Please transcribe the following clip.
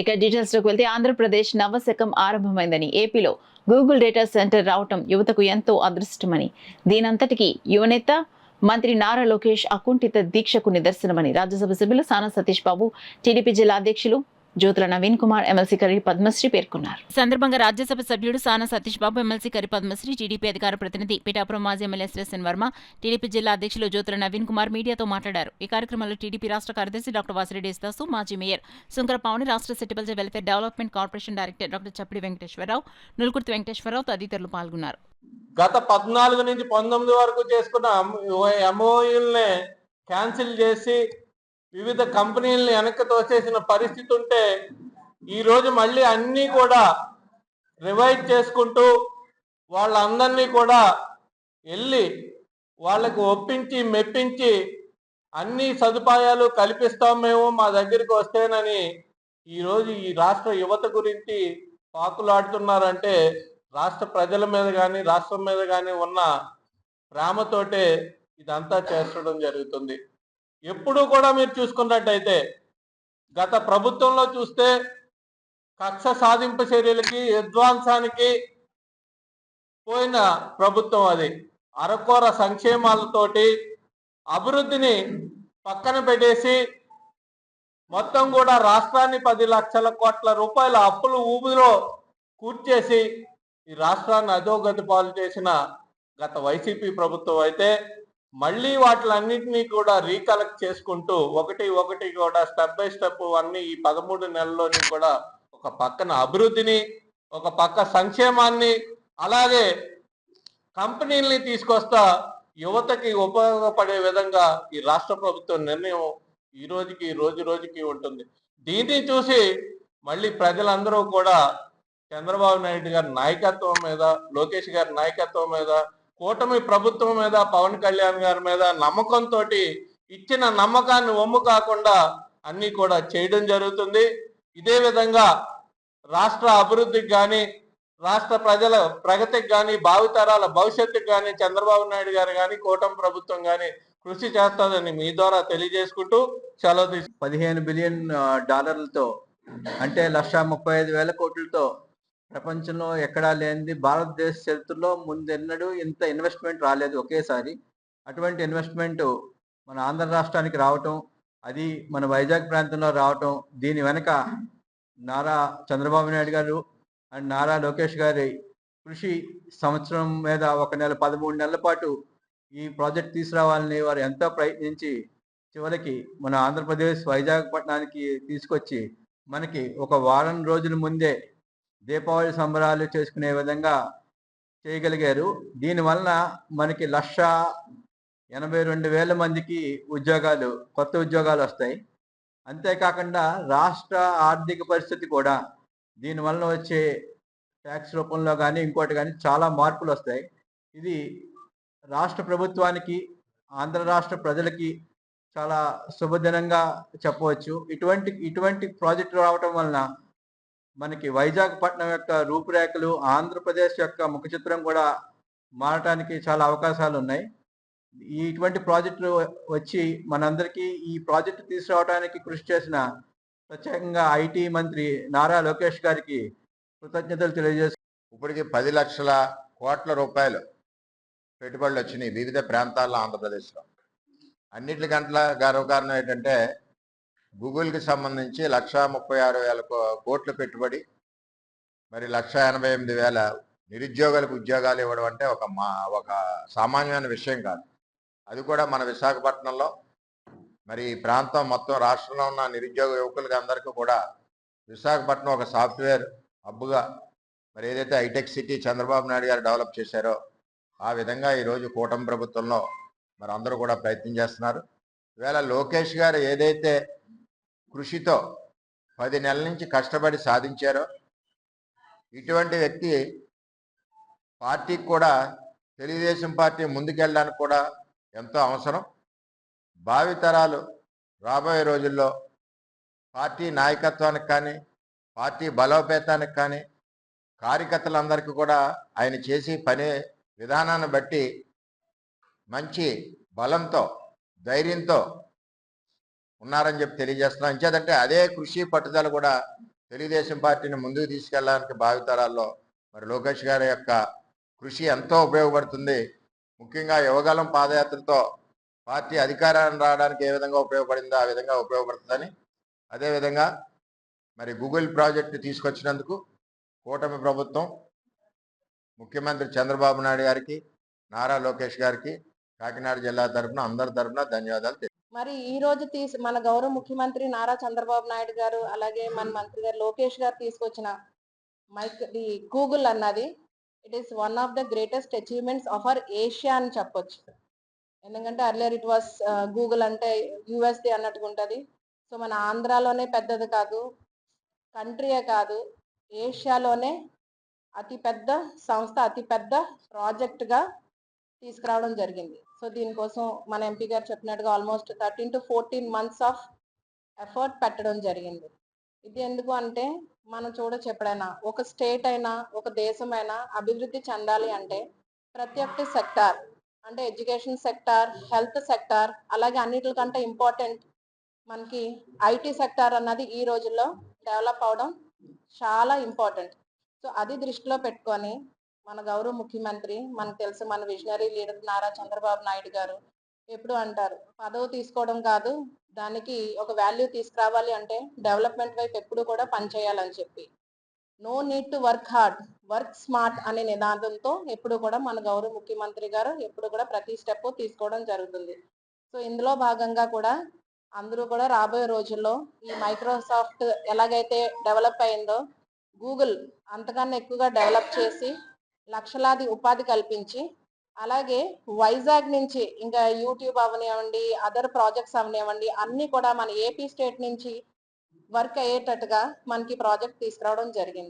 ఇక డీటెయిల్స్ లోకి వెళ్తే ఆంధ్రప్రదేశ్ నవశకం ఆరంభమైందని, ఏపీలో గూగుల్ డేటా సెంటర్ రావటం యువతకు ఎంతో అదృష్టమని, దీనంతటికీ యువనేత మంత్రి నారా లోకేష్ అకుంఠిత దీక్షకు నిదర్శనమని రాజ్యసభ సభ్యులు సానా సతీష్ బాబు, టీడీపీ జిల్లా అధ్యక్షులు జ్యోతుల నవీన్ కుమార్, ఎమ్మెల్సీ కరి పద్మశ్రీ పేర్కొన్నారు. ఈ సందర్భంగా రాజ్యసభ సభ్యుడు సానా సతీష్ బాబు, ఎమ్మెల్సీ కరి పద్మశ్రీ, టీడీపీ అధికార ప్రతినిధి పిఠాపురం మాజీ ఎమ్మెల్యే ఎస్ఎన్ వర్మ, టీడీపీ జిల్లా అధ్యక్షులు జ్యోతుల నవీన్ కుమార్ మీడియాతో మాట్లాడారు. ఈ కార్యక్రమంలో టీడీపీ రాష్ట్ర కార్యదర్శి డాక్టర్ వాసిరెడ్డి యేసుదాసు, మాజీ మేయర్ సుంకర పావని, రాష్ట్ర సెటిబుల్స్ welfare development corporation director doctor Chappidi Venkateswararao, Nulukurthi Venkateswararao తదితరులు పాల్గొన్నారు. గత 14 నుంచి 19 వరకు చేసుకున్న ఎంఓయూల్ని క్యాన్సిల్ చేసి వివిధ కంపెనీలని వెనక్కి తోసేసిన పరిస్థితి ఉంటే ఈరోజు మళ్ళీ అన్నీ కూడా రివైజ్ చేసుకుంటూ వాళ్ళందరినీ కూడా వెళ్ళి వాళ్ళకి ఒప్పించి మెప్పించి అన్ని సదుపాయాలు కల్పిస్తాం మేము మా దగ్గరికి వస్తేనని ఈరోజు ఈ రాష్ట్ర యువత గురించి పాకులాడుతున్నారంటే రాష్ట్ర ప్రజల మీద కానీ రాష్ట్రం మీద కానీ ఉన్న ప్రేమతోటే ఇదంతా చేస్తడం జరుగుతుంది. ఎప్పుడు కూడా మీరు చూసుకున్నట్టయితే గత ప్రభుత్వంలో చూస్తే కక్ష సాధింపు చర్యలకి విధ్వంసానికి పోయిన ప్రభుత్వం అది. అరకొర సంక్షేమాలతోటి అభివృద్ధిని పక్కన పెట్టేసి మొత్తం కూడా రాష్ట్రాన్ని 10 లక్షల కోట్ల రూపాయల అప్పులు ఊబిలో కూర్చేసి ఈ రాష్ట్రాన్ని అధోగతి పాలు చేసిన గత వైసీపీ ప్రభుత్వం అయితే మళ్ళీ వాటిలన్నింటినీ కూడా రీకలెక్ట్ చేసుకుంటూ ఒకటి కూడా స్టెప్ బై స్టెప్ అన్ని ఈ 13 నెలల్లోని కూడా ఒక పక్కన అభివృద్ధిని, ఒక పక్క సంక్షేమాన్ని, అలాగే కంపెనీల్ని తీసుకొస్తా యువతకి ఉపయోగపడే విధంగా ఈ రాష్ట్ర ప్రభుత్వం నిర్ణయం ఈ రోజుకి రోజుకి ఉంటుంది. దీన్ని చూసి మళ్ళీ ప్రజలందరూ కూడా చంద్రబాబు నాయుడు గారి నాయకత్వం మీద, లోకేష్ గారి నాయకత్వం మీద, కూటమి ప్రభుత్వం మీద, పవన్ కళ్యాణ్ గారి మీద నమ్మకంతో ఇచ్చిన నమ్మకాన్ని ఒమ్ము కాకుండా అన్ని కూడా చేయడం జరుగుతుంది. ఇదే విధంగా రాష్ట్ర అభివృద్ధికి కానీ, రాష్ట్ర ప్రజల ప్రగతికి కానీ, భావితరాల భవిష్యత్తుకు కానీ చంద్రబాబు నాయుడు గారు కానీ, కూటమి ప్రభుత్వం కానీ కృషి చేస్తుందని మీ ద్వారా తెలియజేసుకుంటూ సెలవు తీసుకు. 15 బిలియన్ డాలర్లతో అంటే 1,35,000 కోట్లతో ప్రపంచంలో ఎక్కడా లేనిది, భారతదేశ చరిత్రలో ముందెన్నడూ ఇంత ఇన్వెస్ట్మెంట్ రాలేదు ఒకేసారి. అటువంటి ఇన్వెస్ట్మెంట్ మన ఆంధ్ర రాష్ట్రానికి రావటం, అది మన వైజాగ్ ప్రాంతంలో రావటం, దీని వెనక నారా చంద్రబాబు నాయుడు గారు అండ్ నారా లోకేష్ గారి కృషి, సంవత్సరం మీద 1 నెల 13 నెలల పాటు ఈ ప్రాజెక్ట్ తీసుకురావాలని వారు ఎంతో ప్రయత్నించి చివరికి మన ఆంధ్రప్రదేశ్ వైజాగ్ పట్టణానికి తీసుకొచ్చి మనకి ఒక వారం రోజుల ముందే దీపావళి సంబరాలు చేసుకునే విధంగా చేయగలిగారు. దీనివలన మనకి 1,82,000 మందికి ఉద్యోగాలు, కొత్త ఉద్యోగాలు వస్తాయి. అంతేకాకుండా రాష్ట్ర ఆర్థిక పరిస్థితి కూడా దీనివలన వచ్చే ట్యాక్స్ రూపంలో కానీ ఇంకోటి కానీ చాలా మార్పులు వస్తాయి. ఇది రాష్ట్ర ప్రభుత్వానికి, ఆంధ్ర రాష్ట్ర ప్రజలకి చాలా శుభదినంగా చెప్పవచ్చు. ఇటువంటి ప్రాజెక్టు రావటం వలన మనకి వైజాగ్ పట్టణం యొక్క రూపురేఖలు, ఆంధ్రప్రదేశ్ యొక్క ముఖ చిత్రం కూడా మారటానికి చాలా అవకాశాలు ఉన్నాయి. ఇటువంటి ప్రాజెక్టులు వచ్చి మనందరికీ ఈ ప్రాజెక్టు తీసుకురావడానికి కృషి చేసిన ప్రత్యేకంగా ఐటీ మంత్రి నారా లోకేష్ గారికి కృతజ్ఞతలు తెలియజేస్తూ, ఇప్పటికి 10 లక్షల కోట్ల రూపాయలు పెట్టుబడులు వచ్చినాయి వివిధ ప్రాంతాల్లో ఆంధ్రప్రదేశ్లో. అన్నిటికంటే గర్వకారణం ఏంటంటే గూగుల్కి సంబంధించి 1,36,000 కోట్ల పెట్టుబడి, మరి 1,88,000 నిరుద్యోగులకు ఉద్యోగాలు ఇవ్వడం అంటే ఒక సామాన్యమైన విషయం కాదు. అది కూడా మన విశాఖపట్నంలో, మరి ఈ ప్రాంతం మొత్తం రాష్ట్రంలో ఉన్న నిరుద్యోగ యువకులకి అందరికీ కూడా విశాఖపట్నం ఒక సాఫ్ట్వేర్ హబ్గా, మరి ఏదైతే హైటెక్ సిటీ చంద్రబాబు నాయుడు గారు డెవలప్ చేశారో ఆ విధంగా ఈరోజు కూటమి ప్రభుత్వంలో మరి అందరూ కూడా ప్రయత్నం చేస్తున్నారు. ఈవేళ లోకేష్ గారు ఏదైతే కృషితో 10 నెలల నుంచి కష్టపడి సాధించారో, ఇటువంటి వ్యక్తి పార్టీకి కూడా, తెలుగుదేశం పార్టీ ముందుకెళ్ళడానికి కూడా ఎంతో అవసరం. భావితరాలు రాబోయే రోజుల్లో పార్టీ నాయకత్వానికి కానీ, పార్టీ బలోపేతానికి కానీ, కార్యకర్తలందరికీ కూడా ఆయన చేసి పని విధానాన్ని బట్టి మంచి బలంతో, ధైర్యంతో ఉన్నారని చెప్పి తెలియజేస్తున్నాం. ఇంచేదంటే అదే కృషి పట్టుదల కూడా తెలుగుదేశం పార్టీని ముందుకు తీసుకెళ్ళడానికి భావితరాల్లో మరి లోకేష్ గారి యొక్క కృషి ఎంతో ఉపయోగపడుతుంది. ముఖ్యంగా యువగలం పాదయాత్రతో పార్టీ అధికారాన్ని రావడానికి ఏ విధంగా ఉపయోగపడిందో ఆ విధంగా ఉపయోగపడుతుందని, అదేవిధంగా మరి గూగుల్ ప్రాజెక్టు తీసుకొచ్చినందుకు కూటమి ప్రభుత్వం, ముఖ్యమంత్రి చంద్రబాబు నాయుడు గారికి, నారా లోకేష్ గారికి కాకినాడ జిల్లా తరఫున అందరి తరఫున ధన్యవాదాలు. మరి ఈ రోజు మన గౌరవ ముఖ్యమంత్రి నారా చంద్రబాబు నాయుడు గారు, అలాగే మన మంత్రి గారు లోకేష్ గారు తీసుకొచ్చిన ది గూగుల్ అన్నది it is one of the greatest achievements of our Asia అని చెప్పొచ్చు. ఎందుకంటే అర్లియర్ ఇట్ వాస్ గూగుల్ అంటే యుఎస్ది అన్నట్టుగా ఉంటుంది. సో మన ఆంధ్రాలోనే పెద్దది కాదు, కంట్రీయే కాదు, ఏషియాలోనే అతిపెద్ద సంస్థ, అతిపెద్ద ప్రాజెక్ట్గా తీసుకురావడం జరిగింది. సో దీనికోసం మన ఎంపీ గారు చెప్పినట్టుగా almost 13 to 14 months of effort పెట్టడం జరిగింది. ఇది ఎందుకు అంటే మనం చూడొచ్చు, ఎప్పుడైనా ఒక స్టేట్ అయినా ఒక దేశమైనా అభివృద్ధి చెందాలి అంటే ప్రతి ఒక్కటి సెక్టార్, అంటే ఎడ్యుకేషన్ సెక్టార్, హెల్త్ సెక్టార్, అలాగే అన్నిటికంటే ఇంపార్టెంట్ మనకి ఐటీ సెక్టార్ అన్నది ఈ రోజుల్లో డెవలప్ అవడం చాలా ఇంపార్టెంట్. సో అది దృష్టిలో పెట్టుకొని మన గౌరవ ముఖ్యమంత్రి, మనకు తెలుసు మన విజనరీ లీడర్ నారా చంద్రబాబు నాయుడు గారు ఎప్పుడు అంటారు, పదవి తీసుకోవడం కాదు, దానికి ఒక వాల్యూ తీసుకురావాలి అంటే డెవలప్మెంట్ వైపు ఎప్పుడు కూడా పనిచేయాలని చెప్పి, no need to work hard, work smart అనే నినాదంతో ఎప్పుడు కూడా మన గౌరవ ముఖ్యమంత్రి గారు ఎప్పుడు కూడా ప్రతి స్టెప్ తీసుకోవడం జరుగుతుంది. సో ఇందులో భాగంగా కూడా అందరూ కూడా రాబోయే రోజుల్లో ఈ మైక్రోసాఫ్ట్ ఎలాగైతే డెవలప్ అయిందో గూగుల్ అంతకన్నా ఎక్కువగా డెవలప్ చేసి లక్షలాది ఉపాధి కల్పించి, అలాగే వైజాగ్ నుంచి ఇంకా యూట్యూబ్ అవనివ్వండి, అదర్ ప్రాజెక్ట్స్ అవనివ్వండి, అన్ని కూడా మన ఏపీ స్టేట్ నుంచి వర్క్ అయ్యేటట్టుగా మనకి ప్రాజెక్ట్ తీసుకురావడం జరిగింది.